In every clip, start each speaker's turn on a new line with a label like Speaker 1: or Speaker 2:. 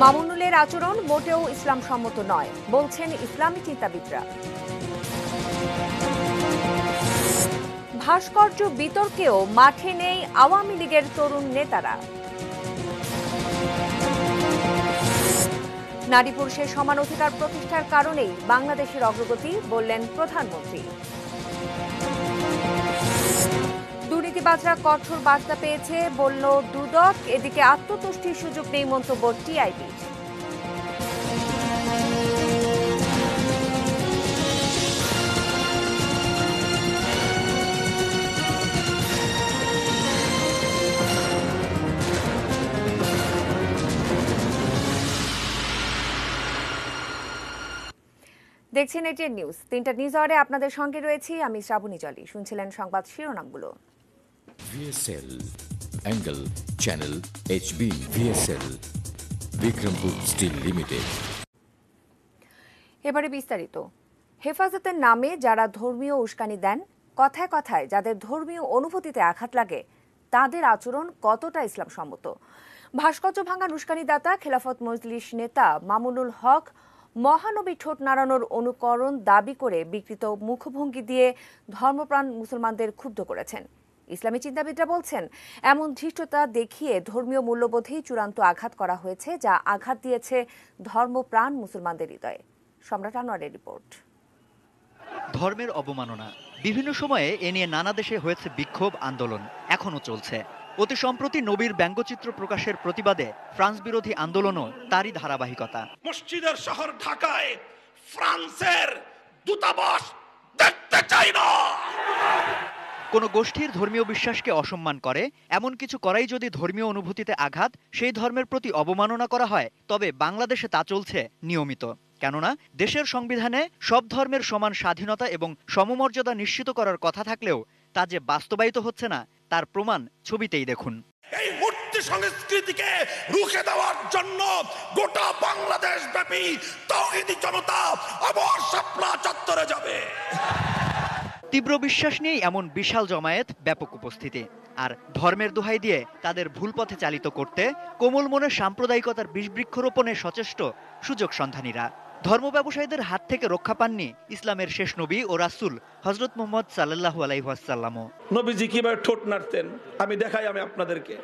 Speaker 1: মামুনুলের আচরণ মোটেও ইসলাম সম্মত নয় বলছেন ইসলামী চিন্তাবিদরা। ভাস্কর্য বিতর্কেও মাঠে নেই আওয়ামী লীগের তরুণ নেতারা। নারী পুরুষের সমান অধিকার প্রতিষ্ঠার কারণেই বাংলাদেশের অগ্রগতি বললেন প্রধানমন্ত্রী। দুর্নীতিবাজরা কঠোর বার্তা পেয়েছে বলল দুদক। এদিকে আত্মতুষ্টির সুযোগ নেই মন্তব্য টিআইবির। দেখছেন এটিএন নিউজ। 3টা নিউজ আওয়ারে আপনাদের সঙ্গে রয়েছি আমি শ্রাবণী জলি। শুনছিলেন সংবাদ শিরোনামগুলো।
Speaker 2: VSL Angle Channel HB VSL Bikrampur steel limited.
Speaker 1: এবারে বিস্তারিত। হেফাজতের নামে যারা ধর্মীয় উস্কানি দেন, কথায় কথায় যাদের ধর্মীয় অনুভূতিতে আঘাত লাগে, তাদের আচরণ কতটা ইসলাম সম্মত? ভাস্কর্য ভাঙার উস্কানিদাতা খেলাফত মজলিস নেতা মামুনুল হক মহানবী ঠোঁট নাড়ানোর অনুকরণ দাবি করে বিকৃত মুখভঙ্গি দিয়ে ধর্মপ্রাণ মুসলমানদের ক্ষুব্ধ করেছেন। ইসলামী চিন্তাবিদরা বলছেন, এমন ধৃষ্টতা দেখিয়ে ধর্মীয় মূল্যবোধেই চূড়ান্ত আঘাত করা হয়েছে, যা আঘাত দিয়েছে ধর্মপ্রাণ মুসলমানদের হৃদয়ে। সম্রাট আনোয়ারের রিপোর্ট।
Speaker 3: ধর্মের অবমাননা বিভিন্ন সময়ে এ নিয়ে নানা দেশে হয়েছে বিক্ষোভ আন্দোলন, এখনো চলছে। অতি সম্প্রতি নবীর ব্যঙ্গচিত্র প্রকাশের প্রতিবাদে ফ্রান্স বিরোধী আন্দোলনও তারই ধারাবাহিকতা।
Speaker 4: মসজিদের শহর ঢাকায় ফ্রান্সের দূতাবাস দেখতে চাই না।
Speaker 3: কোন গোষ্ঠীর ধর্মীয় বিশ্বাসকে অসম্মান করে এমন কিছু করাই যদি ধর্মীয় অনুভূতিতে আঘাত, সেই ধর্মের প্রতি অবমাননা করা হয়, তবে বাংলাদেশে তা চলছে নিয়মিত। কেননা দেশের সংবিধানে সব ধর্মের সমান স্বাধীনতা এবং সমমর্যাদা নিশ্চিত করার কথা থাকলেও তা যে বাস্তবায়িত হচ্ছে না, তার প্রমাণ ছবিতেই দেখুন।
Speaker 4: এই মূর্তি সংস্কৃতিকে রুখে দেওয়ার জন্য গোটা বাংলাদেশ ব্যাপী তাওহীদি জনতা আবার শাপলা চত্বরে যাবে।
Speaker 3: তীব্র বিশ্বাস নিয়েই এমন বিশাল জমায়েত, ব্যাপক উপস্থিতি, আর ধর্মের দোহাই দিয়ে তাদের ভুল পথে চালিত করতে কোমল মনে সাম্প্রদায়িকতার বিষ বৃক্ষরোপণে সচেষ্ট সুযোগ সন্ধানীরা। ধর্ম ব্যবসায়ীদের হাত থেকে রক্ষা পাননি ইসলামের শেষ নবী ও রাসূল হযরত মুহাম্মদ সাল্লাল্লাহু আলাইহি ওয়াসাল্লাম।
Speaker 5: নবীজি কিভাবে ঠোঁট নাড়তেন আমি দেখাই আপনাদেরকে।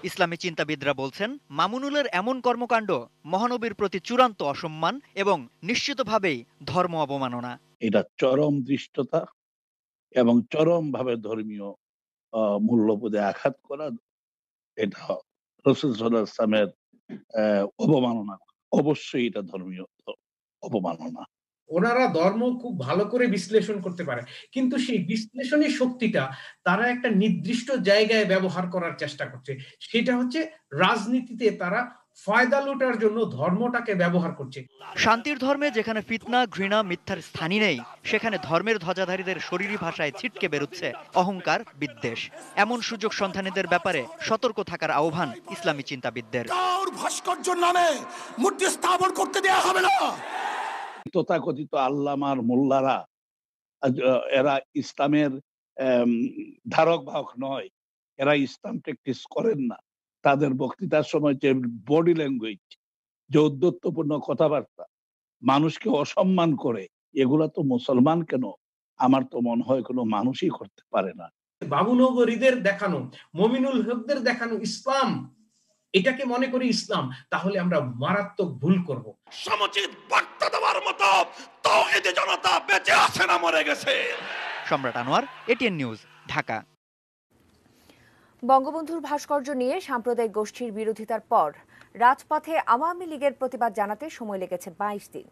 Speaker 3: ইসলামী চিন্তাবিদরা বলছেন, মামুনুলের এমন কর্মকাণ্ড মহানবীর প্রতি চূড়ান্ত অসম্মান এবং নিশ্চিতভাবেই ধর্ম অবমাননা।
Speaker 6: এটা চরম দৃষ্টতা এবং চরমভাবে ধর্মীয় মূল্যবোধে আঘাত করা। এটা রাসূল সাল্লাল্লাহু আলাইহি ওয়াসাল্লামের অবমাননা। অবশ্যই এটা ধর্মীয় অবমাননা।
Speaker 7: ওনারা ধর্ম খুব ভালো করে বিশ্লেষণ করতে পারে, কিন্তু সেই বিশ্লেষণী শক্তিটা তারা একটা নির্দিষ্ট জায়গায় ব্যবহার করার চেষ্টা করছে। সেটা হচ্ছে রাজনীতিতে তারা ফায়দা লুটার জন্য ধর্মটাকে ব্যবহার করছে।
Speaker 3: শান্তির ধর্মে যেখানে ফিতনা, ঘৃণা, মিথ্যার স্থানই নেই, সেখানে ধর্মের ধ্বজাধারীদের শরীরী ভাষায় ছিটকে বেরোচ্ছে অহংকার, বিদ্বেষ। এমন সুযোগ সন্ধানীদের ব্যাপারে সতর্ক থাকার আহ্বান ইসলামী চিন্তাবিদদের।
Speaker 4: ভাস্কর্যের নামে মূর্তি স্থাপন করতে দেওয়া হবে না।
Speaker 6: তথাকথিত আল্লামার মোল্লারা এরা ইসলামের ধারক বাহক নয়, এরা ইসলাম প্র্যাকটিস করেন না। তাদের বক্তৃতার সময় যে বডি ল্যাঙ্গুয়েজ, যে ঔদ্ধত্যপূর্ণ কথাবার্তা, মানুষকে অসম্মান করে, এগুলা তো মুসলমান কেন, আমার তো মনে হয় কোনো মানুষই করতে পারে না।
Speaker 7: বাবুনগরীদের দেখানো, মমিনুল হকদের দেখানো ইসলাম, এটাকে মনে করি ইসলাম, তাহলে আমরা মারাত্মক ভুল করব।
Speaker 4: সমুচিত বার্তা দেওয়ার মতো তাওহীদি জনতা বেঁচে আছে না মরে গেছে?
Speaker 3: সম্রাট আনোয়ার, এটিএন নিউজ, ঢাকা।
Speaker 1: বঙ্গবন্ধুর ভাস্কর্য নিয়ে সাম্প্রদায়িক গোষ্ঠীর বিরোধিতার পর রাজপথে আওয়ামী লীগের প্রতিবাদ জানাতে সময় লেগেছে 22 দিন।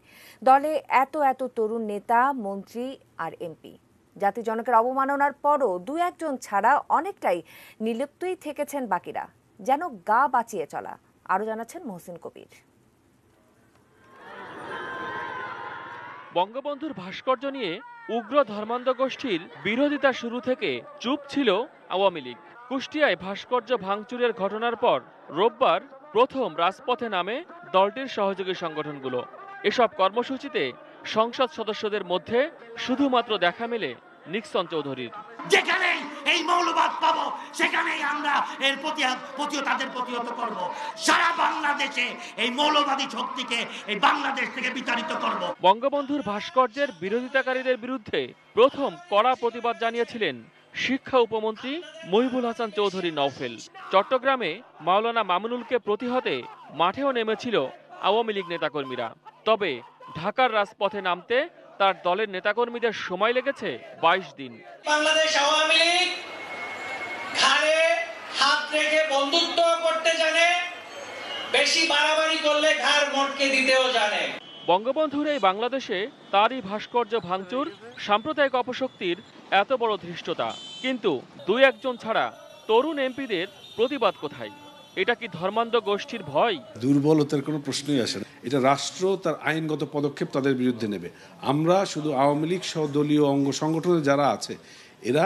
Speaker 1: দলে এত তরুণ নেতা, মন্ত্রী আর এমপি। জাতি জনকের অবমাননার পরও 2-1 জন ছাড়া অনেকটাই নির্লিপ্তই থেকেছেন বাকিরা, যেন গা বাঁচিয়ে চলা। আরো জানাচ্ছেন মহসিন কবির।
Speaker 8: বঙ্গবন্ধুর ভাস্কর্য নিয়ে উগ্র ধর্মান্ধ গোষ্ঠীর বিরোধিতা শুরু থেকে চুপ ছিল আওয়ামী লীগ। কুষ্টিয়ায় ভাস্কর্য ভাঙচুরের ঘটনার পর রোববার প্রথম রাজপথে নামে দলটির সহযোগী সংগঠনগুলো। এসব কর্মসূচিতে সংসদ সদস্যদের মধ্যে শুধুমাত্র দেখা মেলে নিক্সন চৌধুরীর।
Speaker 4: যেখানে
Speaker 9: এই মৌলবাদ পাবো, সেখানেই আমরা এর তাদের প্রতিহত করব। সারা বাংলাদেশে এই মৌলবাদী শক্তিকে এই বাংলাদেশ থেকে বিতাড়িত করব।
Speaker 8: বঙ্গবন্ধুর ভাস্কর্যের বিরোধিতাকারীদের বিরুদ্ধে প্রথম কড়া প্রতিবাদ জানিয়েছিলেন শিক্ষা উপমন্ত্রী মহিবুল হাসান চৌধুরী নওফেল। চট্টগ্রামে মাওলানা মামুনুলকে প্রতিহতে মাঠেও নেমেছিল আওয়ামী লীগ নেতাকর্মীরা। তবে ঢাকার রাজপথে নামতে তার দলের নেতাকর্মীদের সময় লেগেছে 22 দিন।
Speaker 10: বাংলাদেশ আওয়ামী লীগ ঘাড়ে হাত রেখে বন্ধুত্ব করতে জানে, বেশি বাড়াবাড়ি করলে ঘাড় মটকে দিতেও জানে।
Speaker 8: বঙ্গবন্ধুর এই বাংলাদেশে তারই ভাস্কর্য ভাঙচুর সাম্প্রদায়িক অপশক্তির এত বড় ধৃষ্টতা। কিন্তু দুই একজন ছাড়া তরুণ এমপিদের প্রতিবাদ কোথায়? এটা কি ধর্মান্ধ গোষ্ঠীর ভয়?
Speaker 11: দুর্বলতার কোনো প্রশ্নই আসে না। এটা রাষ্ট্র তার আইনগত পদক্ষেপ তাদের বিরুদ্ধে নেবে। আমরা শুধু আওয়ামী লীগ সহ দলীয় অঙ্গ সংগঠনে যারা আছে এরা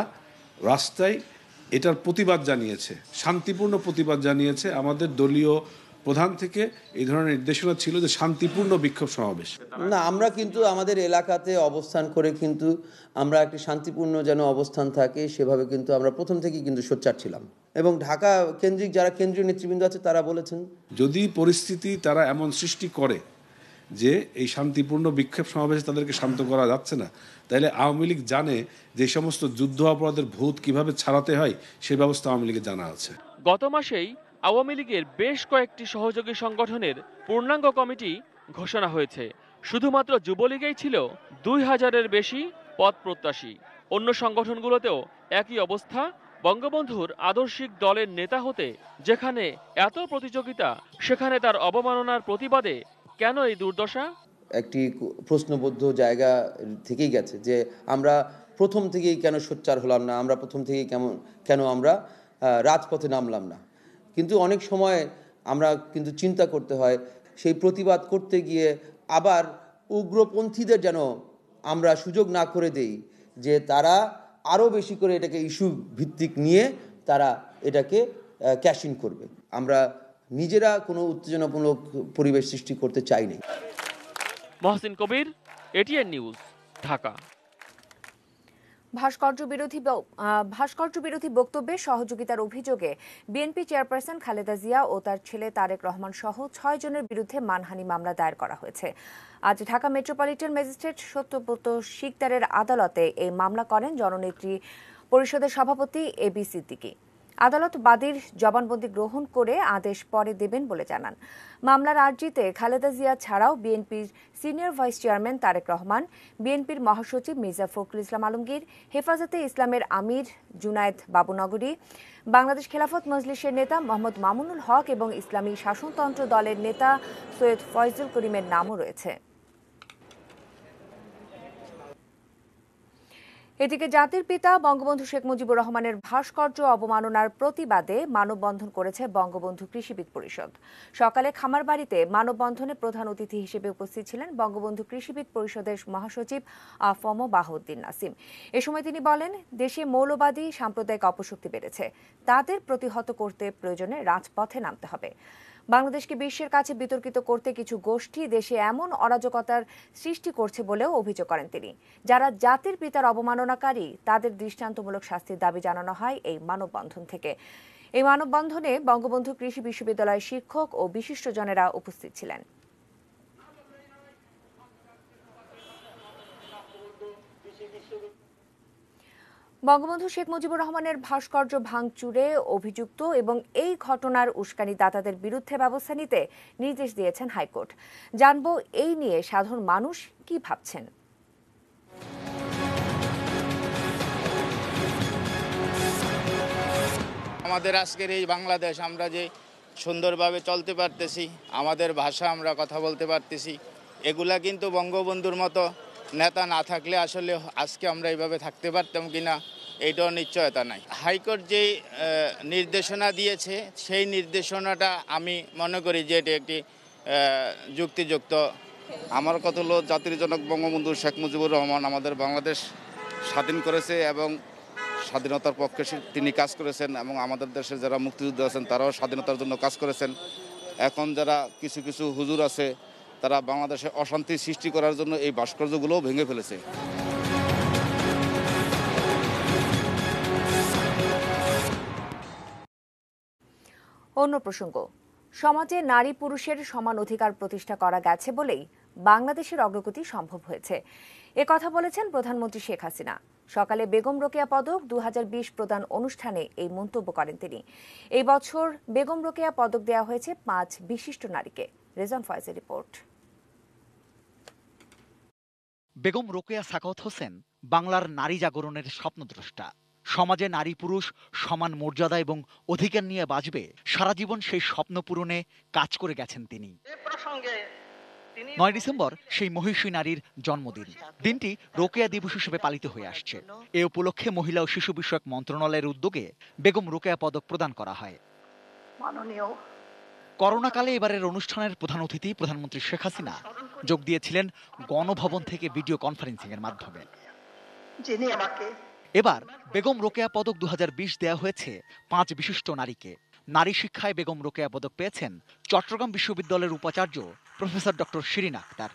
Speaker 11: রাস্তায় এটার প্রতিবাদ জানিয়েছে, শান্তিপূর্ণ প্রতিবাদ জানিয়েছে। আমাদের দলীয় প্রধান থেকে এই ধরনের নির্দেশনা ছিল যে শান্তিপূর্ণ বিক্ষোভ সমাবেশ
Speaker 12: না। আমরা কিন্তু আমাদের এলাকাতে অবস্থান করে কিন্তু আমরা একটি শান্তিপূর্ণ যেন অবস্থান থাকে সেভাবে কিন্তু আমরা প্রথম থেকেই কিন্তু সোচ্চার ছিলাম, এবং ঢাকা কেন্দ্রিক যারা কেন্দ্রীয় নেতৃবৃন্দ আছে তারা বলেছেন
Speaker 11: যদি পরিস্থিতি তারা এমন সৃষ্টি করে যে এই শান্তিপূর্ণ বিক্ষোভ সমাবেশে তাদেরকে শান্ত করা যাচ্ছে না, তাহলে আওয়ামী লীগ জানে যে সমস্ত যুদ্ধ অপরাধের ভূত কিভাবে ছাড়াতে হয় সেই ব্যবস্থা আওয়ামী লীগের জানা আছে।
Speaker 8: গত মাসেই আওয়ামী লীগের বেশ কয়েকটি সহযোগী সংগঠনের পূর্ণাঙ্গ কমিটি ঘোষণা হয়েছে। শুধুমাত্র যুবলীগেই ছিল 2000-এর বেশি পদ প্রত্যাশী। অন্য সংগঠনগুলোতেও একই অবস্থা। বঙ্গবন্ধুর আদর্শিক দলের নেতা হতে যেখানে এত প্রতিযোগিতা, সেখানে তার অবমাননার প্রতিবাদে কেন এই দুর্দশা?
Speaker 12: একটি প্রশ্নবদ্ধ জায়গা থেকেই গেছে যে আমরা প্রথম থেকেই কেন সোচ্চার হলাম না, আমরা প্রথম থেকেই কেন আমরা রাজপথে নামলাম না। কিন্তু অনেক সময় আমরা কিন্তু চিন্তা করতে হয় সেই প্রতিবাদ করতে গিয়ে আবার উগ্রপন্থীদের যেন আমরা সুযোগ না করে দেই যে তারা আরও বেশি করে এটাকে ইস্যু ভিত্তিক নিয়ে তারা এটাকে ক্যাশ ইন করবে। আমরা নিজেরা কোনো উত্তেজনামূলক পরিবেশ সৃষ্টি করতে চাই না।
Speaker 8: মহসিন কবির, এটিএন নিউজ, ঢাকা।
Speaker 1: ভাস্কর্য বিরোধী বক্তব্যে সহযোগিতার অভিযোগে বিএনপি চেয়ারপারসন খালেদা জিয়া ও তার ছেলে তারেক রহমান সহ 6 জনের বিরুদ্ধে মানহানি মামলা দায়ের করা হয়েছে। আজ ঢাকা মেট্রোপলিটন ম্যাজিস্ট্রেট সত্যব্রত শিকদারের আদালতে এই মামলা করেন জননেত্রী পরিষদের সভাপতি এবি সিদ্দিকী। আদালত বাদীর জবানবন্দি গ্রহণ করে আদেশ পরে দেবেন বলে জানান। মামলার আর্জিতে খালেদা জিয়া ছাড়াও বিএনপির senior vice chairman Tarique Rahman, বিএনপির মহাসচিব মির্জা ফখরুল ইসলাম আলমগীর, হেফাজতে ইসলামের আমির জুনায়েদ বাবুনগরী, বাংলাদেশ খেলাফত মজলিসের নেতা মোহাম্মদ মামুনুল হক এবং ইসলামী শাসনতন্ত্র দলের নেতা সৈয়দ ফয়জুল করিমের নামও রয়েছে। এদিকে জাতির পিতা বঙ্গবন্ধু শেখ মুজিবুর রহমানের ভাস্কর্য অবমাননার প্রতিবাদে মানববন্ধন করেছে বঙ্গবন্ধু কৃষিবিদ পরিষদ। সকালে খামারবাড়িতে মানববন্ধনে প্রধান অতিথি হিসেবে উপস্থিত ছিলেন বঙ্গবন্ধু কৃষিবিদ পরিষদের মহাসচিব আফম বাহাউদ্দিন নাসিম। এ সময় তিনি বলেন, দেশে মৌলবাদী সাম্প্রদায়িক অপশক্তি বেড়েছে, তাদের প্রতিহত করতে প্রয়োজনে রাজপথে নামতে হবে। বাংলাদেশকে বিশ্বের কাছে বিতর্কিত করতে কিছু গোষ্ঠী দেশে এমন অরাজকতার সৃষ্টি করছে বলেও অভিযোগ করেন তিনি। যারা জাতির পিতার অবমাননাকারী তাদের দৃষ্টান্তমূলক শাস্তির দাবি জানানো হয় এই মানববন্ধন থেকে। এই মানববন্ধনে বঙ্গবন্ধু কৃষি বিশ্ববিদ্যালয়ের শিক্ষক ও বিশিষ্টজনেরা উপস্থিত ছিলেন। বঙ্গবন্ধু শেখ মুজিবুর রহমানের ভাস্কর্য ভাঙচুরে অভিযুক্ত এবং এই ঘটনার উস্কানিদাতাদের বিরুদ্ধে ব্যবস্থা নিতে নির্দেশ দিয়েছেন হাইকোর্ট। জানবো এই নিয়ে সাধারণ মানুষ কি ভাবছেন।
Speaker 13: আমাদের আজকের এই বাংলাদেশ, আমরা যে সুন্দরভাবে চলতে পারতেছি, আমাদের ভাষা আমরা কথা বলতে পারতেছি, এগুলা কিন্তু বঙ্গবন্ধুর মতো নেতা না থাকলে আসলে আজকে আমরা এইভাবে থাকতে পারতাম কিনা এইটাও নিশ্চয়তা নাই। হাইকোর্ট যে নির্দেশনা দিয়েছে সেই নির্দেশনাটা আমি মনে করি যে এটি একটি যুক্তিযুক্ত।
Speaker 14: আমার কথা হলো জাতির জনক বঙ্গবন্ধু শেখ মুজিবুর রহমান আমাদের বাংলাদেশ স্বাধীন করেছে এবং স্বাধীনতার পক্ষে তিনি কাজ করেছেন, এবং আমাদের দেশে যারা মুক্তিযুদ্ধ আছেন তারাও স্বাধীনতার জন্য কাজ করেছেন। এখন যারা কিছু কিছু হুজুর আছে তারা বাংলাদেশে অশান্তি সৃষ্টি করার জন্য এই ভাস্কর্যগুলোও ভেঙে ফেলেছে।
Speaker 1: অন্য প্রসঙ্গ, সমাজে নারী পুরুষের সমান অধিকার প্রতিষ্ঠা করা গেছে বলেই বাংলাদেশের অগ্রগতি সম্ভব হয়েছে, কথা বলেছেন প্রধানমন্ত্রী শেখ হাসিনা। সকালে বেগম রোকেয়া পদক 2020 প্রদান অনুষ্ঠানে এই মন্তব্য করেন তিনি। এই বছর বেগম রোকেয়া পদক দেওয়া হয়েছে 5 বিশিষ্ট নারীকে। রেজন ফয়েজের রিপোর্ট।
Speaker 3: বেগম রোকেয়া সাখাওয়াত হোসেন বাংলার নারী জাগরণের স্বপ্নদ্রষ্টা। সমাজে নারী পুরুষ সমান মর্যাদা এবং অধিকার নিয়ে বাঁচবে, সারা জীবন সেই স্বপ্ন পূরণে কাজ করে গেছেন তিনি। 9 ডিসেম্বর সেই মহিষী নারীর জন্মদিন। দিনটি রোকেয়া দিবস হিসেবে পালিত হয়ে আসছে। এ উপলক্ষে মহিলা ও শিশু বিষয়ক মন্ত্রণালয়ের উদ্যোগে বেগম রোকেয়া পদক প্রদান করা হয়। করোনাকালে এবারের অনুষ্ঠানের প্রধান অতিথি প্রধানমন্ত্রী শেখ হাসিনা যোগ দিয়েছিলেন গণভবন থেকে ভিডিও কনফারেন্সিং এর মাধ্যমে। এবার বেগম রোকেয়া পদক 2020 দেওয়া হয়েছে 5 বিশিষ্ট নারীকে। নারী শিক্ষায় বেগম রোকেয়া পদক পেয়েছেন চট্টগ্রাম বিশ্ববিদ্যালয়ের উপাচার্য প্রফেসর ডক্টর শিরিন আক্তার।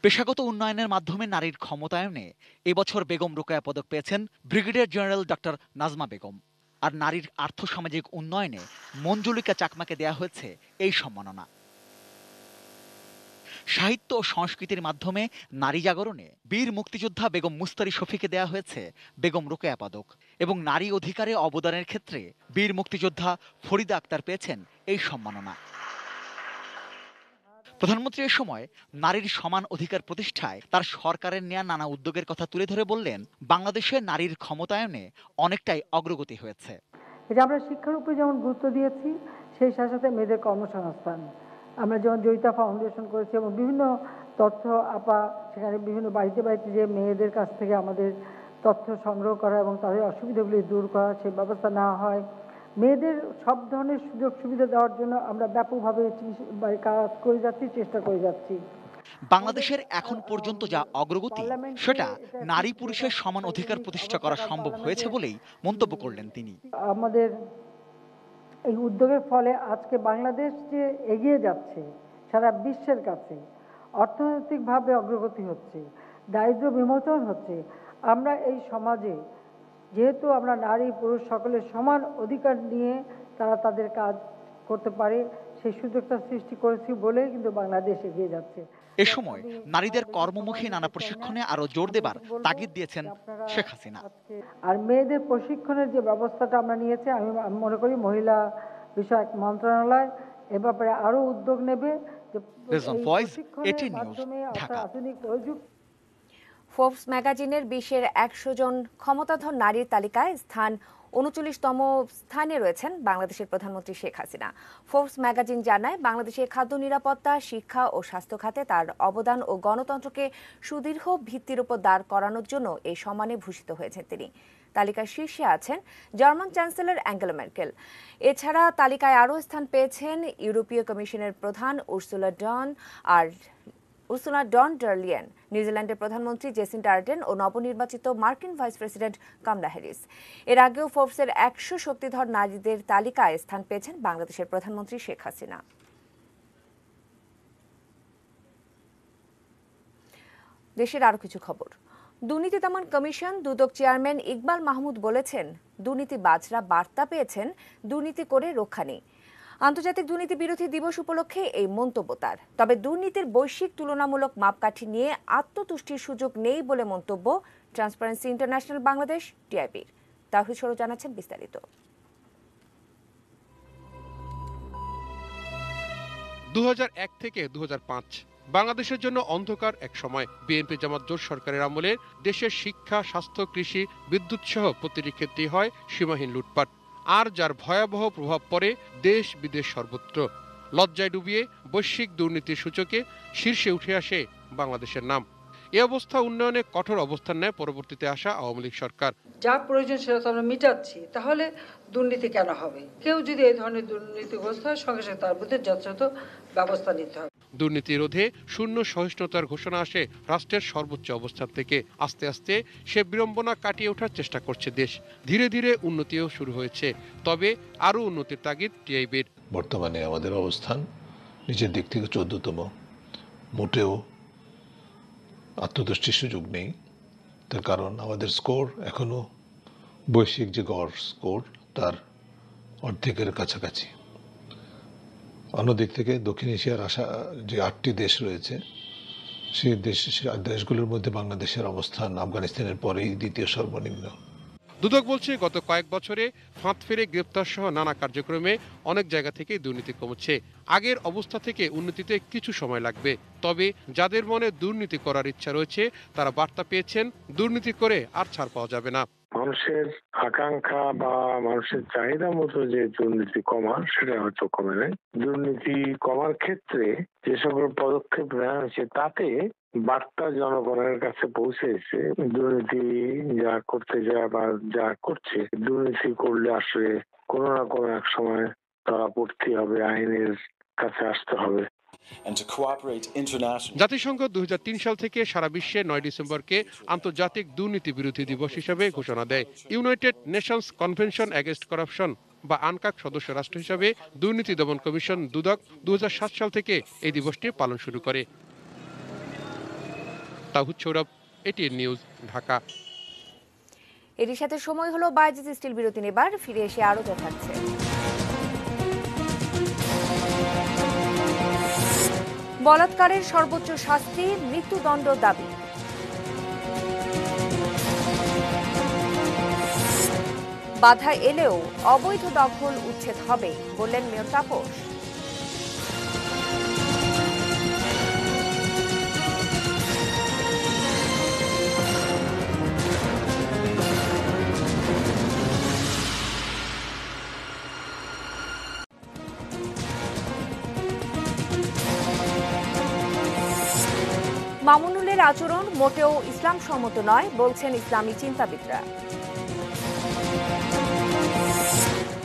Speaker 3: পেশাগত উন্নয়নের মাধ্যমে নারীর ক্ষমতায়নে এবছর বেগম রোকেয়া পদক পেয়েছেন brigadier general doctor Nazma Begum. আর নারীর আর্থসামাজিক উন্নয়নে মঞ্জুলিকা চাকমাকে দেয়া হয়েছে এই সম্মাননা। সাহিত্য ও সংস্কৃতির মাধ্যমে নারী জাগরণে বীর মুক্তিযোদ্ধা বেগম মুস্তারি শফিকে দেয়া হয়েছে বেগম রোকেয়া পদক এবং নারী অধিকারে অবদানের ক্ষেত্রে বীর মুক্তিযোদ্ধা ফরিদা আক্তার পেয়েছেন এই সম্মাননা। প্রধানমন্ত্রী এ সময় নারীর সমান অধিকার প্রতিষ্ঠায় তার সরকারের নেয়া নানা উদ্যোগের কথা তুলে ধরে বললেন, বাংলাদেশে নারীর ক্ষমতায়নে অনেকটাই অগ্রগতি হয়েছে।
Speaker 15: এটা আমরা শিক্ষার উপরে যেমন গুরুত্ব দিয়েছি, সেই সাথে সাথে মেয়েদের কর্মসংস্থান আমরা যেমন জয়িতা ফাউন্ডেশন করেছি এবং বিভিন্ন তথ্য আপা সেখানে বিভিন্ন বাড়িতে বাড়িতে যে মেয়েদের কাছ থেকে আমাদের তথ্য সংগ্রহ করা এবং তাদের অসুবিধাগুলি দূর করা, সেই ব্যবস্থা নেওয়া হয়। মেয়েদের সব ধরনের সুযোগ সুবিধা দেওয়ার জন্য আমরা ব্যাপকভাবে কাজ করে যাচ্ছি, চেষ্টা করে যাচ্ছি।
Speaker 3: বাংলাদেশের এখন পর্যন্ত যা অগ্রগতি, সেটা নারী পুরুষের সমান অধিকার প্রতিষ্ঠা করা সম্ভব হয়েছে বলেই মন্তব্য করলেন তিনি।
Speaker 15: আমাদের এই উদ্যোগের ফলে আজকে বাংলাদেশ যে এগিয়ে যাচ্ছে সারা বিশ্বের কাছে, অর্থনৈতিকভাবে অগ্রগতি হচ্ছে, দারিদ্র্য বিমোচন হচ্ছে। আমরা এই সমাজে যেহেতু আমরা নারী পুরুষ সকলের সমান অধিকার নিয়ে তারা তাদের কাজ করতে পারে, সেই সুযোগটা সৃষ্টি করেছি বলে কিন্তু বাংলাদেশ এগিয়ে যাচ্ছে।
Speaker 3: এ সময় নারীদের কর্মমুখী নানা প্রশিক্ষণে আরো জোর দেবার তাগিদ দিয়েছেন শেখ হাসিনা।
Speaker 15: আর মেয়েদের প্রশিক্ষণের যে ব্যবস্থাটা আমরা নিয়েছি, আমি মনে করি মহিলা বিষয়ক মন্ত্রণালয় এ ব্যাপারে আরো উদ্যোগ নেবে।
Speaker 1: ফোর্বস ম্যাগাজিনের 20-এর 100 জন ক্ষমতাধর নারীর তালিকায় স্থান 39তম স্থানে রয়েছেন বাংলাদেশের প্রধানমন্ত্রী শেখ হাসিনা। ফোর্বস ম্যাগাজিন জানায়, বাংলাদেশে খাদ্য নিরাপত্তা, শিক্ষা ও স্বাস্থ্য খাতে তার অবদান ও গণতন্ত্রকে সুদৃঢ় ভিত্তির উপর দাঁড় করানোর জন্য এই সম্মানে ভূষিত হয়েছেন তিনি। তালিকার শীর্ষে আছেন জার্মান চ্যান্সেলর অ্যাঙ্গেলা মেরকেল। এছাড়া তালিকায় আরও স্থান পেয়েছেন ইউরোপীয় কমিশনের প্রধান উর্সুলা ডন ডার লিয়েন, নিউজিল্যান্ডের প্রধানমন্ত্রী জেসিন্ডা আর্ডেন ও নবনির্বাচিত মার্কিন ভাইস প্রেসিডেন্ট কামলা হ্যারিস। এর আগেও ফোর্বসের 100 শক্তিধর নারীদের তালিকায় স্থান পেয়েছেন বাংলাদেশের প্রধানমন্ত্রী শেখ হাসিনা। দেশের আরও কিছু খবর। দুর্নীতি দমন কমিশন দুদক চেয়ারম্যান ইকবাল মাহমুদ বলেছেন, দুর্নীতিবাজরা বার্তা পেয়েছেন দুর্নীতি করে রক্ষা নেই। আন্তর্জাতিক দুর্নীতি বিরোধী দিবস উপলক্ষে এই মন্তব্য তার। তবে দুর্নীতির বৈশ্বিক তুলনামূলক মাপকাঠি নিয়ে আত্মতুষ্টির সুযোগ নেই বলে মন্তব্য ট্রান্সপারেন্সি ইন্টারন্যাশনাল বাংলাদেশ টিআইবির। তাহিদ সরোজ জানাচ্ছেন বিস্তারিত।
Speaker 16: 2001 থেকে 2005 বাংলাদেশের জন্য অন্ধকার এক সময়। বিএনপি জামাত জোট সরকারের আমলে দেশের শিক্ষা, স্বাস্থ্য, কৃষি, বিদ্যুৎ সহ প্রতিটি ক্ষেত্রেই হয় সীমাহীন লুটপাট। আর যার ভয়াবহ প্রভাব পড়ে দেশ বিদেশ সর্বত্র। লজ্জায় ডুবিয়ে বৈশ্বিক দুর্নীতির সূচকে শীর্ষে উঠে আসে বাংলাদেশের নাম। এ অবস্থা উন্নয়নে কঠোর অবস্থান নেয় পরবর্তীতে আসা আওয়ামী লীগ সরকার।
Speaker 15: যা প্রয়োজন সেটা তো আমরা মিটাচ্ছি, তাহলে দুর্নীতি কেন হবে? কেউ যদি এই ধরনের দুর্নীতিগ্রস্ত হয়, সঙ্গে সঙ্গে তার বিরুদ্ধে যথাযথ ব্যবস্থা নিতে হবে।
Speaker 16: দুর্নীতি রোধে শূন্য সহিষ্ণুতার ঘোষণা আসে রাষ্ট্রের সর্বোচ্চ অবস্থান থেকে। আস্তে আস্তে সে বিড়ম্বনা কাটিয়ে ওঠার চেষ্টা করছে দেশ। ধীরে ধীরে উন্নতিও শুরু হয়েছে, তবে আরও উন্নতির তাগিদ টিআইবির।
Speaker 17: বর্তমানে আমাদের অবস্থান নিচের দিক থেকে 14তম। মোটেও আত্মতুষ্টির সুযোগ নেই, তার কারণ আমাদের স্কোর এখনো বৈশ্বিক যে গড় স্কোর তার অর্ধেকের কাছাকাছি। অন্যদিক থেকে দক্ষিণ এশিয়ার যে 8টি দেশ রয়েছে সেই দেশগুলোর মধ্যে বাংলাদেশের অবস্থান আফগানিস্তানের পরেই দ্বিতীয় সর্বনিম্ন।
Speaker 16: দুদক বলছে গত কয়েক বছরে ফাঁদ ফেরে গ্রেপ্তার সহ নানা কার্যক্রমে অনেক জায়গা থেকে দুর্নীতি কমছে। আগের অবস্থা থেকে উন্নতিতে কিছু সময় লাগবে, তবে যাদের মনে দুর্নীতি করার ইচ্ছা রয়েছে তারা বার্তা পেয়েছেন, দুর্নীতি করে আর ছাড় পাওয়া যাবে না।
Speaker 18: মানুষের আকাঙ্ক্ষা বা মানুষের চাহিদা মতো যে দুর্নীতি কমার, সেটা হয়তো কমে নাই। দুর্নীতি কমার ক্ষেত্রে যে সকল পদক্ষেপ নেওয়া হয়েছে তাতে বার্তা জনগণের কাছে পৌঁছেছে। দুর্নীতি যা করতে যায় বা যা করছে, দুর্নীতি করলে আসলে কোনো না কোনো এক সময় তারা পড়তে হবে, আইনের কাছে আসতে হবে।
Speaker 16: জাতিসংঘ 2003 সাল থেকে সারা বিশ্বে 9 ডিসেম্বরকে আন্তর্জাতিক দুর্নীতি বিরোধী দিবস হিসেবে ঘোষণা দেয়। United Nations convention against corruption বা আনকাক সদস্য রাষ্ট্র হিসেবে দুর্নীতি দমন কমিশন দুদক 2007 সাল থেকে এই দিবসটি পালন শুরু করে। Towhid Sourav, ATN news, Dhaka.
Speaker 1: এরই সাথে সময় হলো বায়জিৎ স্টিল বিরতি নেবার, ফিরে এসে আরো দেখাচ্ছে। বলাৎকারের সর্বোচ্চ শাস্তি মৃত্যুদণ্ড দাবি। বাধা এলেও অবৈধ দখল উচ্ছেদ হবে বললেন মেয়র তাপস। মামুনুলের আচরণ মোটেও ইসলাম সম্মত নয় বলছেন ইসলামী চিন্তাবিদরা।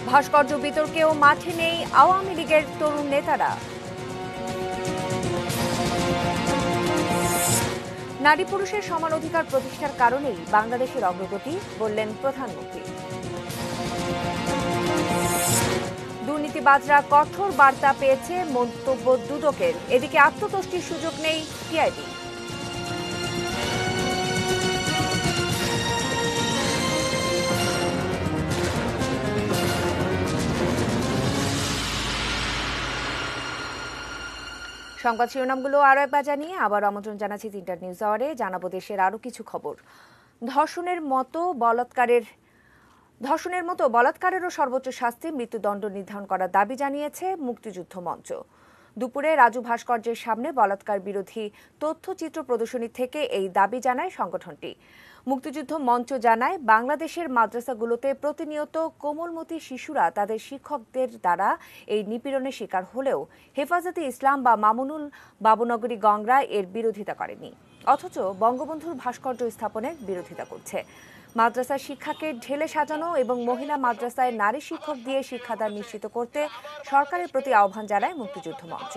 Speaker 1: ভাস্কর্য বিতর্কেও মাঠে নেই আওয়ামী লীগের তরুণ নেতারা। নারী পুরুষের সমান অধিকার প্রতিষ্ঠার কারণেই বাংলাদেশের অগ্রগতি বললেন প্রধানমন্ত্রী। দুর্নীতিবাজরা কঠোর বার্তা পেয়েছে মন্তব্য দুদকের। এদিকে আত্মতুষ্টির সুযোগ নেই টিআইবি। সংবাদ শিরোনামগুলো আরো একবার জানিয়ে আবার আমন্ত্রণ জানাচ্ছি 3টা নিউজ আওয়ারে। জানাবো দেশের আরো কিছু খবর। ধর্ষণের মতো বলাৎকারেরও সর্বোচ্চ শাস্তি মৃত্যুদণ্ড নির্ধারণ করার দাবি জানিয়েছে মুক্তিযুদ্ধ মঞ্চ। দুপুরে রাজু ভাস্কর্যের সামনে বলাৎকার বিরোধী তথ্যচিত্র প্রদর্শনী থেকে এই দাবি জানায় সংগঠনটি। মুক্তিযুদ্ধ মঞ্চ জানায়, বাংলাদেশের মাদ্রাসাগুলোতে প্রতিনিয়ত কোমলমতি শিশুরা তাদের শিক্ষকদের দ্বারা এই নিপীড়নের শিকার হলেও হেফাজতে ইসলাম বা মামুনুল বাবুনগরী গংরা এর বিরোধিতা করেনি, অথচ বঙ্গবন্ধুর ভাস্কর্য স্থাপনের বিরোধিতা করছে। মাদ্রাসার শিক্ষাকে ঢেলে সাজানো এবং মহিলা মাদ্রাসায় নারী শিক্ষক দিয়ে শিক্ষাদান নিশ্চিত করতে সরকারের প্রতি আহ্বান জানায় মুক্তিযুদ্ধ মঞ্চ।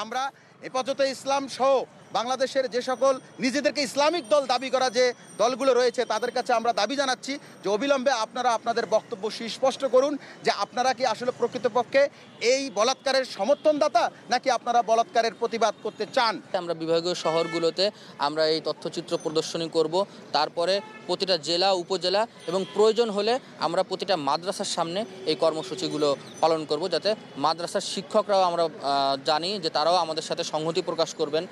Speaker 19: আমরা হেফাজতে ইসলাম সহ বাংলাদেশের যে সকল নিজেদেরকে ইসলামিক দল দাবি করা যে দলগুলো রয়েছে তাদের কাছে আমরা দাবি জানাচ্ছি যে অবিলম্বে আপনারা আপনাদের বক্তব্য সুস্পষ্ট করুন যে আপনারা কি আসলে প্রকৃতপক্ষে এই বলাৎকারের সমর্থনদাতা নাকি আপনারা বলাৎকারের প্রতিবাদ করতে চান।
Speaker 20: আমরা বিভাগীয় শহরগুলোতে আমরা এই তথ্যচিত্র প্রদর্শনী করব, তারপরে প্রতিটা জেলা উপজেলা এবং প্রয়োজন হলে আমরা প্রতিটা মাদ্রাসার সামনে এই কর্মসূচিগুলো পালন করব, যাতে মাদ্রাসার শিক্ষকরাও আমরা জানি যে তারাও আমাদের সাথে সংহতি প্রকাশ করবেন।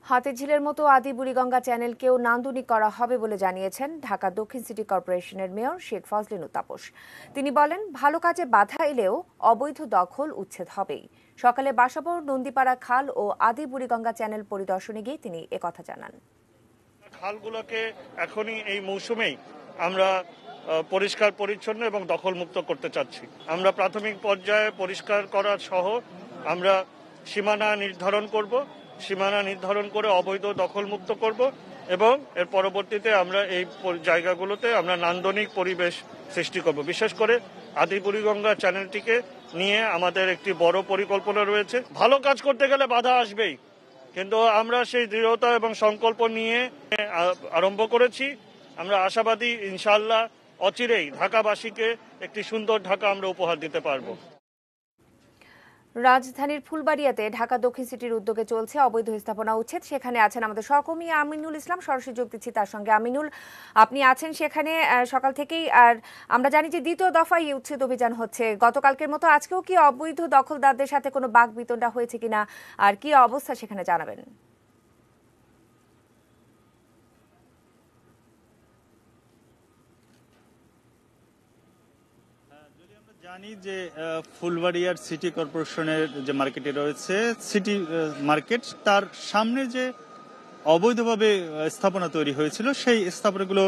Speaker 1: হাতিঝিলের মতো আদি বুড়িগঙ্গা চ্যানেলকেও নান্দনিক করা হবে বলে জানিয়েছেন ঢাকা দক্ষিণ সিটি কর্পোরেশনের মেয়র শেখ ফজলিন তাপস। তিনি বলেন, ভালো কাজে বাধা এলেও অবৈধ দখল উচ্ছেদ হবেই। সকালে বাসাবর নন্দীপাড়া খাল ও আদি বুড়িগঙ্গা চ্যানেল পরিদর্শনে গিয়ে তিনি একথা জানান।
Speaker 21: খালগুলোকে এখনই এই মৌসুমেই আমরা পরিষ্কার পরিচ্ছন্ন এবং দখলমুক্ত করতে চাচ্ছি। আমরা প্রাথমিক পর্যায়ে পরিষ্কার করা সহ আমরা সীমানা নির্ধারণ করে অবৈধ দখলমুক্ত করব এবং এর পরবর্তীতে আমরা এই জায়গাগুলোতে আমরা নান্দনিক পরিবেশ সৃষ্টি করব। বিশেষ করে আদি বুড়িগঙ্গা চ্যানেলটিকে নিয়ে আমাদের একটি বড় পরিকল্পনা রয়েছে। ভালো কাজ করতে গেলে বাধা আসবেই, কিন্তু আমরা সেই দৃঢ়তা এবং সংকল্প নিয়ে আরম্ভ করেছি। আমরা আশাবাদী ইনশাআল্লাহ অচিরেই ঢাকাবাসীকে একটি সুন্দর ঢাকা আমরা উপহার দিতে পারবো।
Speaker 1: রাজধানীর ফুলবাড়িয়াতে ঢাকা দক্ষিণ সিটির উদ্যোগে চলছে অবৈধ স্থাপনা উচ্ছেদ। সেখানে আছেন আমাদের সহকর্মী আমিনুল ইসলাম, সরাসরি যোগ দিচ্ছি তার সঙ্গে। আমিনুল, আপনি আছেন সেখানে সকাল থেকেই, আর আমরা জানি যে দ্বিতীয় দফায় এই উচ্ছেদ অভিযান হচ্ছে। গতকালকের মতো আজকেও কি অবৈধ দখলদারদের সাথে কোনো বাকবিতণ্ডা হয়েছে কিনা, আর কি অবস্থা সেখানে জানাবেন?
Speaker 2: জানি যে ফুলবাড়িয়ার সিটি কর্পোরেশনের যে মার্কেটে রয়েছে সিটি মার্কেট, তার সামনে যে অবৈধভাবে স্থাপনা তৈরি হয়েছিল সেই স্থাপনাগুলো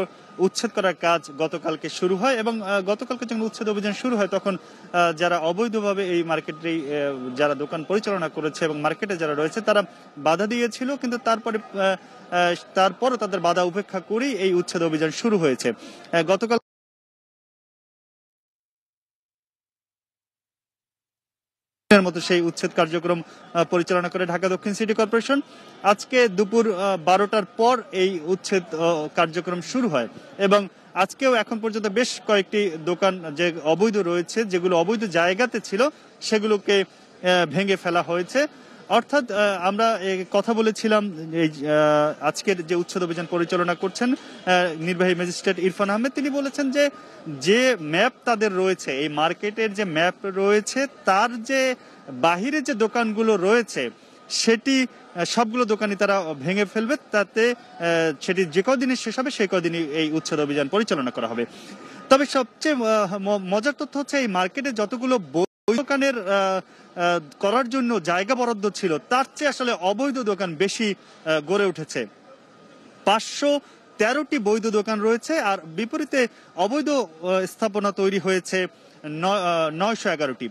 Speaker 2: উচ্ছেদ করার কাজ গতকালকে শুরু হয় এবং গতকালকে যখন উচ্ছেদ অভিযান শুরু হয় তখন যারা অবৈধভাবে এই মার্কেটে যারা দোকান পরিচালনা করেছে এবং মার্কেটে যারা রয়েছে তারা বাধা দিয়েছিল, কিন্তু তারপরও তাদের বাধা উপেক্ষা করেই এই উচ্ছেদ অভিযান শুরু হয়েছে। গতকাল মতো সেই উচ্ছেদ কার্যক্রম পরিচালনা করে ঢাকা দক্ষিণ সিটি কর্পোরেশন। আজকে দুপুর 12টার পর এই উচ্ছেদ কার্যক্রম শুরু হয় এবং আজকেও এখন পর্যন্ত বেশ কয়েকটি দোকান যে অবৈধ রয়েছে, যেগুলো অবৈধ জায়গাতে ছিল, সেগুলোকে ভেঙে ফেলা হয়েছে। অর্থাৎ আমরা কথা বলেছিলাম আজকের যে উচ্ছেদ অভিযান পরিচালনা করছেন নির্বাহী ম্যাজিস্ট্রেট ইরফান আহমেদ, তিনি বলেছেন যে ম্যাপ তাদের রয়েছে, এই মার্কেটের যে ম্যাপ রয়েছে তার যে বাহিরে যে দোকানগুলো রয়েছে সেটি সবগুলো দোকানই তারা ভেঙে ফেলবে, তাতে সেটি যে কদিনে শেষ হবে সেই কদিনই এই উচ্ছেদ অভিযান পরিচালনা করা হবে। তবে সবচেয়ে মজার তথ্য হচ্ছে এই মার্কেটে যতগুলো দোকানের করার জন্য জায়গা বরাদ্দ ছিল তার চেয়ে আসলে অবৈধ দোকান বেশি গড়ে উঠেছে। 513টি বৈধ দোকান রয়েছে আর বিপরীতে অবৈধ স্থাপনা তৈরি হয়েছে 911টি।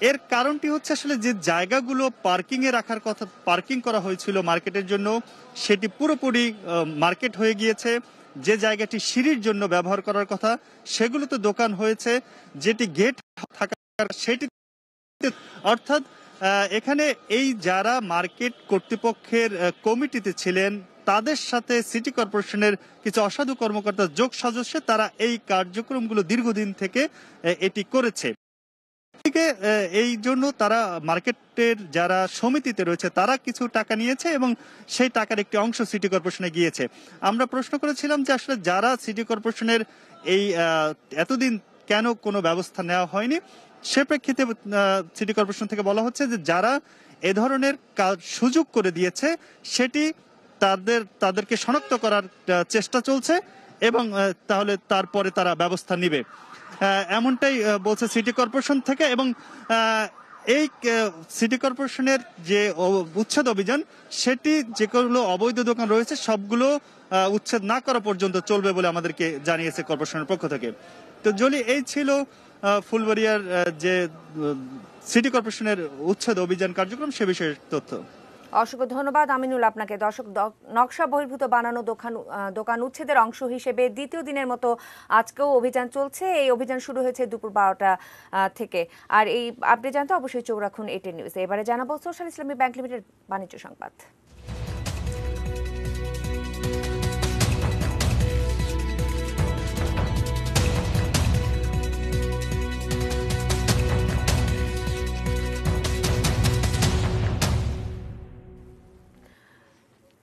Speaker 2: এর কারণটি হচ্ছে আসলে যে জায়গাগুলো পার্কিং এ রাখার কথা, পার্কিং করা হয়েছিল মার্কেটের জন্য, সেটি পুরোপুরি মার্কেট হয়ে গিয়েছে। যে জায়গাটি সিঁড়ির জন্য ব্যবহার করার কথা সেগুলোতে দোকান হয়েছে, যেটি গেট থাকার সেটি, অর্থাৎ এখানে এই যারা মার্কেট কর্তৃপক্ষের কমিটিতে ছিলেন তাদের সাথে সিটি কর্পোরেশনের কিছু অসাধু কর্মকর্তা যোগ সাজস্যে তারা এই কার্যক্রমগুলো দীর্ঘদিন থেকে এটি করেছে। এই জন্য তারা মার্কেটের যারা সমিতিতে রয়েছে তারা কিছু টাকা নিয়েছে এবং সেই টাকার একটি অংশ সিটি কর্পোরেশনে গিয়েছে। আমরা প্রশ্ন করেছিলাম যে আসলে যারা সিটি কর্পোরেশনের এই এতদিন কেন কোনো ব্যবস্থা নেওয়া হয়নি, সে প্রেক্ষিতে সিটি কর্পোরেশন থেকে বলা হচ্ছে যে যারা এ ধরনের কাজ সুযোগ করে দিয়েছে সেটি তাদেরকে শনাক্ত করার চেষ্টা চলছে এবং তাহলে তারপরে তারা ব্যবস্থা নেবে, এমনটাই বলছে সিটি কর্পোরেশন থেকে। এবং এই সিটি কর্পোরেশনের যে উচ্ছেদ অভিযান সেটি যেগুলো অবৈধ দোকান রয়েছে সবগুলো উচ্ছেদ না করা পর্যন্ত চলবে বলে আমাদেরকে জানিয়েছে কর্পোরেশনের পক্ষ থেকে। তো জলি, এই ছিল ফুলবাড়িয়ার যে সিটি কর্পোরেশনের উচ্ছেদ অভিযান কার্যক্রম সে বিষয়ে তথ্য।
Speaker 1: অসংখ্য ধন্যবাদ আমিনুল আপনাকে। দর্শক, নকশা বহির্ভূত বানানো দোকান উচ্ছেদের অংশ হিসেবে দ্বিতীয় দিনের মতো আজকেও অভিযান চলছে। এই অভিযান শুরু হয়েছে দুপুর 12টা থেকে। আর এই আপডেট জানতে অবশ্যই চোখ রাখুন এটিএন নিউজে। এবারে জানাবো সোশ্যাল ইসলামী ব্যাংক লিমিটেড বাণিজ্য সংবাদ।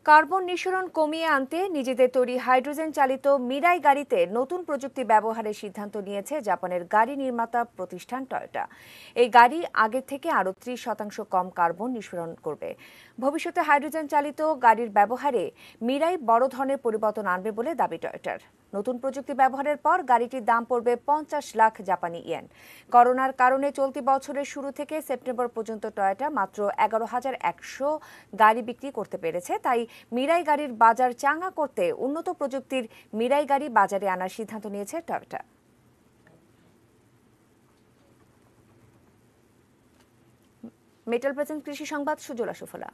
Speaker 1: কার্বন নিঃসরণ কমিয়ে আনতে নিজেদের তৈরি হাইড্রোজেন চালিত মিরাই গাড়িতে নতুন প্রযুক্তি ব্যবহারের সিদ্ধান্ত নিয়েছে জাপানের গাড়ি নির্মাতা প্রতিষ্ঠান টয়োটা। এই গাড়ি আগের থেকে আরও 30% কম কার্বন নিঃসরণ করবে। ভবিষ্যতে হাইড্রোজেন চালিত গাড়ির ব্যবহারে মিরাই বড় ধরনের পরিবর্তন আনবে বলে দাবি টয়োটার। নতুন প্রযুক্তি ব্যবহারের পর গাড়িটির দাম পড়বে 50 লাখ জাপানি ইয়েন। করোনার কারণে চলতি বছরের শুরু থেকে সেপ্টেম্বর পর্যন্ত টয়োটা মাত্র 11,100 গাড়ি বিক্রি করতে পেরেছে। তাই মিরাই গাড়ির বাজার চাঙ্গা করতে উন্নত প্রযুক্তির মিরাই গাড়ি বাজারে আনার সিদ্ধান্ত নিয়েছে টয়োটা। মেটাল প্রেজেন্ট কৃষি সংবাদ, সুজলা সুফলা।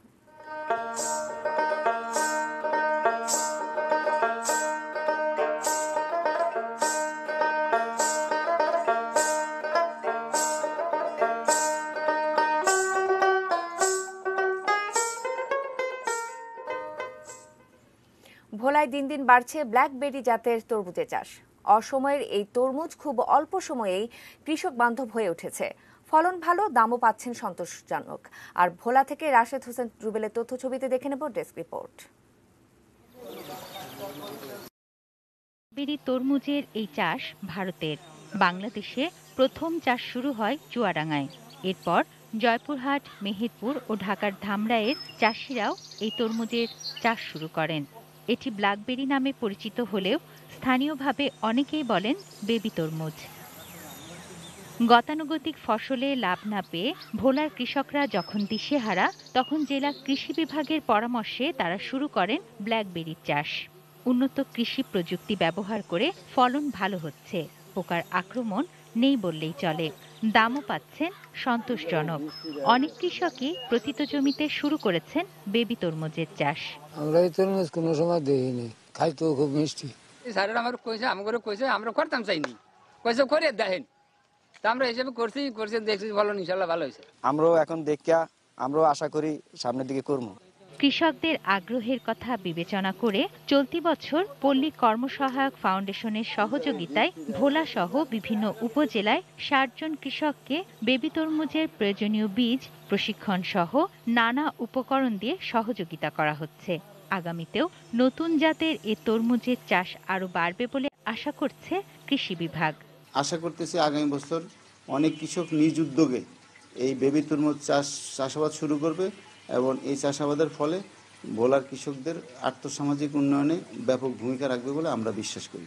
Speaker 1: ভোলায় দিন দিন বাড়ছে ব্ল্যাকবেরি জাতের তরমুজের চাষ। অসময়ের এই তরমুজ খুব অল্প সময়েই কৃষক বান্ধব হয়ে উঠেছে। ফলন ভালো, দামও পাচ্ছেন সন্তোষজনক। আর ভোলা থেকে রাশেদ হোসেন রুবেলের তথ্য ছবিতে দেখে নেব ডেস্ক রিপোর্ট।
Speaker 5: বেরি তরমুজের এই চাষ ভারতের। বাংলাদেশে প্রথম চাষ শুরু হয় চুয়াডাঙ্গায়। এরপর জয়পুরহাট, মেহেরপুর ও ঢাকার ধামরাইয়ের চাষিরাও এই তরমুজের চাষ শুরু করেন। এটি ব্ল্যাকবেরি নামে পরিচিত হলেও স্থানীয়ভাবে অনেকেই বলেন বেবি তরমুজ। গতানুগতিক ফসলে লাভ না পেয়ে ভোলার কৃষকরা যখন দিশেহারা, তখন জেলা কৃষি বিভাগের পরামর্শে তারা শুরু করেন ব্ল্যাকবেরির চাষ। উন্নত কৃষি প্রযুক্তি ব্যবহার করে ফলন ভালো হচ্ছে, পোকার আক্রমণ নেই বললেই চলে, দামও পাচ্ছেন সন্তোষজনক। অনেক কৃষকই প্রতিত জমিতে শুরু করেছেন বেবি তরমুজের চাষ।
Speaker 22: আমরা এই তরমুজ কোনো সময় দেখিনি, খাইতেও খুব মিষ্টি।
Speaker 23: স্যারেরা আমার কইছে, আমাকে কইছে, আমরা করতাম চাইনি, কইছে করে দেখেন, তা আমরা হিসেবে করছি দেখছি ভালো, ইনশাল্লাহ ভালো হয়েছে।
Speaker 24: আমরাও এখন দেখিয়া আমরাও আশা করি সামনের দিকে করবো।
Speaker 5: কৃষকদের আগ্রহের কথা বিবেচনা করে চলতি বছর পল্লী কর্মসহায়ক ফাউন্ডেশনের সহযোগিতায় ভোলা সহ বিভিন্ন উপজেলায় ৬০ জন কৃষককে বেবি তরমুজের প্রয়োজনীয় বীজ, প্রশিক্ষণ সহ নানা উপকরণ দিয়ে সহযোগিতা করা হচ্ছে। আগামীতেও নতুন জাতের এ তরমুজের চাষ আরও বাড়বে বলে আশা করছে কৃষি বিভাগ।
Speaker 24: আশা করতেছি আগামী বছর অনেক কৃষক নিজ উদ্যোগে এই বেবি তরমুজ চাষাবাদ শুরু করবে এবং এই চাষাবাদের ফলে ভোলার কৃষকদের আর্থসামাজিক উন্নয়নে ব্যাপক ভূমিকা রাখবে বলে আমরা বিশ্বাস করি।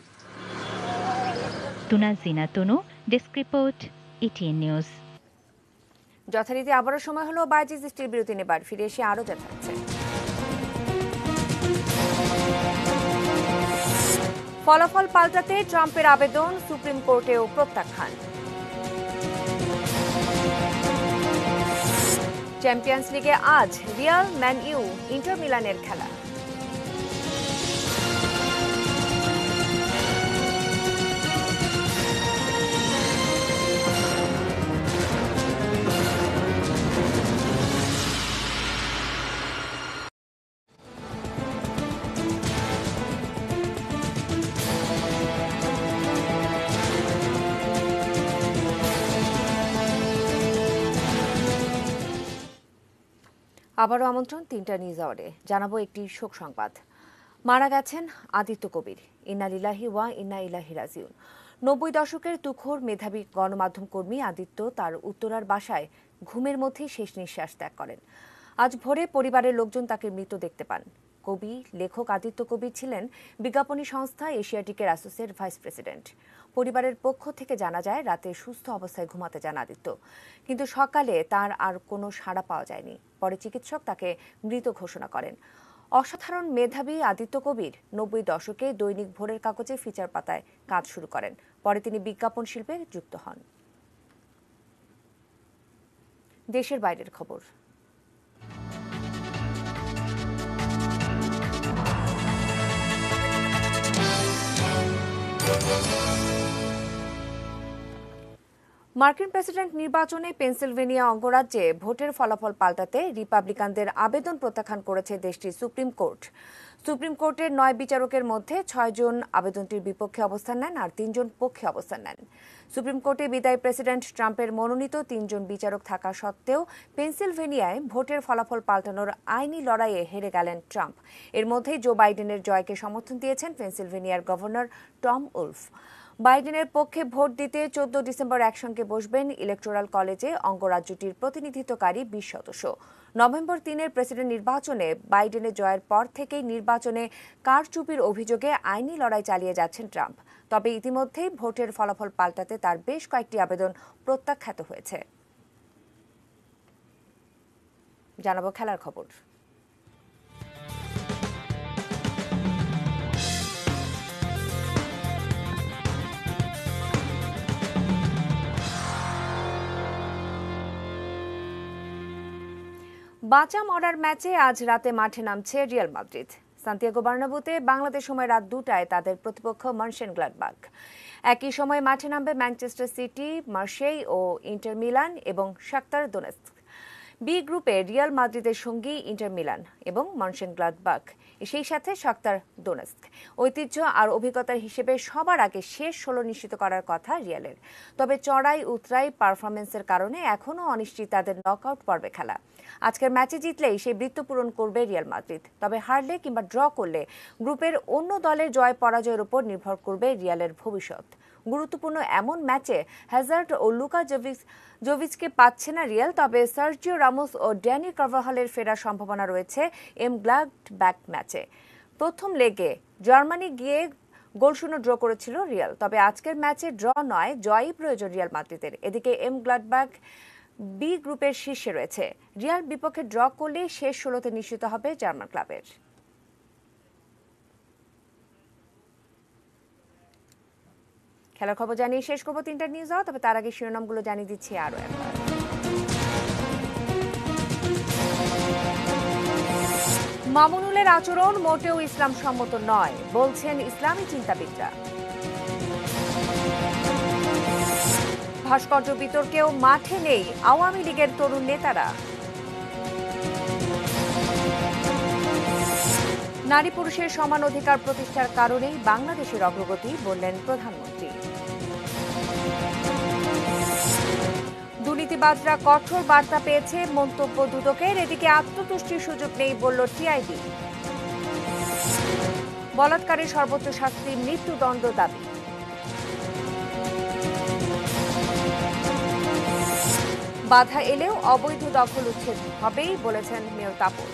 Speaker 5: তুনাজিনা তনু, ডেস্ক রিপোর্ট, এটিএন নিউজ।
Speaker 1: যথারীতি আবারও সময় হলো বায়োজিস স্টিল বিরতি নেবার। ফিরে এসে আরও জানাচ্ছে। ফলাফল পাল্টাতে ট্রাম্পের আবেদন সুপ্রিম কোর্টেও প্রত্যাখ্যান। চ্যাম্পিয়ন্স লিগে আজ রিয়াল, ম্যান ইউ, ইন্টার মিলানের খেলা। আবারও আমন্ত্রণ ৩টা নিউজ আওয়ারে। জানাবো একটি শোক সংবাদ। মারা গেছেন আদিত্য কবির। ইন্না লিল্লাহি ওয়া ইন্না ইলাইহি রাজিউন। ৯০ দশকের তুখোড় মেধাবী গণমাধ্যম কর্মী আদিত্য তার উত্তরার বাসায় ঘুমের মধ্যেই শেষ নিঃশ্বাস ত্যাগ করেন। আজ ভোরে পরিবারের লোকজন তাকে মৃত দেখতে পান। কবি লেখক আদিত্য কবির ছিলেন বিজ্ঞাপনী সংস্থা এশিয়াটিকের অ্যাসোসিয়েট ভাইস প্রেসিডেন্ট। পরিবারের পক্ষ থেকে জানা যায় রাতে সুস্থ অবস্থায় ঘুমাতে যান আদিত্য, কিন্তু সকালে তার আর কোনো সাড়া পাওয়া যায়নি। পরে চিকিৎসক তাকে মৃত ঘোষণা করেন। অসাধারণ মেধাবী আদিত্য কবির ৯০ দশকে দৈনিক ভোরের কাগজে ফিচার পাতায় কাজ শুরু করেন। পরে তিনি বিজ্ঞাপন শিল্পে যুক্ত হন। দেশের বাইরের খবর। মার্কিন প্রেসিডেন্ট নির্বাচনে পেনসিলভেনিয়া অঙ্গরাজ্যে ভোটের ফলাফল পাল্টাতে রিপাবলিকানদের আবেদন প্রত্যাখ্যান করেছে দেশটির সুপ্রিম কোর্ট। সুপ্রিম কোর্টের ৯ বিচারকের মধ্যে ৬ জন আবেদনটির বিপক্ষে অবস্থান নেন আর ৩ জন পক্ষে অবস্থান নেন। সুপ্রিম কোর্টে বিদায়ী প্রেসিডেন্ট ট্রাম্পের মনোনীত ৩ জন বিচারক থাকা সত্ত্বেও পেনসিলভেনিয়ায় ভোটের ফলাফল পাল্টানোর আইনি লড়াইয়ে হেরে গেলেন ট্রাম্প। এর মধ্যেই জো বাইডেনের জয়কে সমর্থন দিয়েছেন পেনসিলভেনিয়ার গভর্নর টম উলফ। বাইডেনের পক্ষে ভোট দিতে ১৪ ডিসেম্বর একসঙ্গে বসবেন ইলেকটোরাল কলেজে অঙ্গরাজ্যটির প্রতিনিধিত্বকারী ২০ সদস্য। নভেম্বর ৩-এর প্রেসিডেন্ট নির্বাচনে বাইডেনের জয়ের পর থেকেই নির্বাচনে কারচুপির অভিযোগে আইনি লড়াই চালিয়ে যাচ্ছেন ট্রাম্প। তবে ইতিমধ্যেই ভোটের ফলাফল পাল্টাতে তার বেশ কয়েকটি আবেদন প্রত্যাখ্যাত হয়েছে। জানাবো খেলার খবর। বাঁচা মরার ম্যাচে আজ রাতে মাঠে নামছে রিয়াল মাদ্রিদ। সান্তিয়াগো বার্নাব্যুতে বাংলাদেশ সময় রাত ২টায় তাদের প্রতিপক্ষ মনশেনগ্লাডবাখ। একই সময় মাঠে নামবে ম্যানচেস্টার সিটি, মার্শেই ও ইন্টার মিলান এবং শাখতার দোনেৎস্ক। বি গ্রুপে রিয়াল মাদ্রিদের সঙ্গী ইন্টার মিলান এবং মনশেনগ্লাডবাখ, সেই সাথে শাখতার দোনেস্ক। ঐতিহ্য আর অভিজ্ঞতার হিসেবে সবার আগে শেষ 16 নিশ্চিত করার কথা রিয়ালের। তবে চড়াই উতরাই পারফরমেন্সের কারণে এখনও অনিশ্চিত তাদের নকআউট পর্বে খেলা। আজকের ম্যাচে জিতলেই সেই বৃত্ত পূরণ করবে রিয়াল মাদ্রিদ। তবে হারলে কিংবা ড্র করলে গ্রুপের অন্য দলের জয় পরাজয়ের উপর নির্ভর করবে রিয়ালের ভবিষ্যৎ। গুরুত্বপূর্ণ এমন ম্যাচে হ্যাজার্ড ও লুকা জোভিচকে পাচ্ছে না রিয়াল। তবে সার্জিও রামোস ও ড্যানি কারভাহালের ফেরার সম্ভাবনা রয়েছে এমগ্লাডবাখ ম্যাচে। প্রথম লেগে জার্মানি গিয়ে গোলশূন্য ড্র করেছিল রিয়াল। তবে আজকের ম্যাচে ড্র নয়, জয়ই প্রয়োজন রিয়াল মাদ্রিদের। এদিকে এমগ্লাডবাখ বি গ্রুপের শীর্ষে রয়েছে। রিয়াল বিপক্ষে ড্র করলে শেষ 16তে নিশ্চিত হবে জার্মান ক্লাবের। খেলার খবর জানিয়ে শেষ করবো 3টা নিউজ। তবে তার আগে শিরোনামগুলো জানিয়ে দিচ্ছি আরো একবার। মামুনুলের আচরণ মোটেও ইসলাম সম্মত নয়, বলছেন ইসলামী চিন্তাবিদরা। ভাস্কর্য বিতর্কেও মাঠে নেই আওয়ামী লীগের তরুণ নেতারা। নারী পুরুষের সমান অধিকার প্রতিষ্ঠার কারণেই বাংলাদেশের অগ্রগতি, বললেন প্রধানমন্ত্রী। দুর্নীতিবাজরা কঠোর বার্তা পেয়েছে, মন্তব্য দুদকের। এদিকে আত্মতুষ্টির সুযোগ নেই, বলল টিআইবি। বলাৎকারের সর্বোচ্চ শাস্তি মৃত্যুদণ্ড দাবি। বাধা এলেও অবৈধ দখল উচ্ছেদ হবেই, বলেছেন মেয়র তাপস।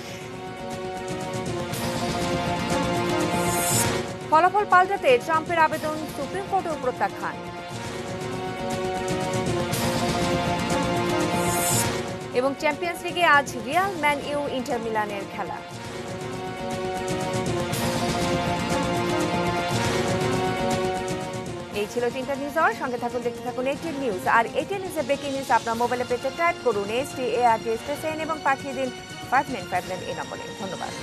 Speaker 1: ফলাফল পাল্টাতে ট্রাম্পের আবেদন সুপ্রিম কোর্টেও প্রত্যাখ্যান। এবং চ্যাম্পিয়ন্স লিগে আজ রিয়াল, ম্যান ইউ, ইন্টার মিলানের খেলা। এই ছিল 3টা নিউজ। সঙ্গে থাকুন, দেখতে থাকুন এটিএন নিউজ। আর এটিএন নিউজের ব্রেকিং নিউজ আপনার মোবাইলে পেতে টাইপ করুন STARTSN এবং পাঠিয়ে দিন 5959 এই নম্বরে। ধন্যবাদ।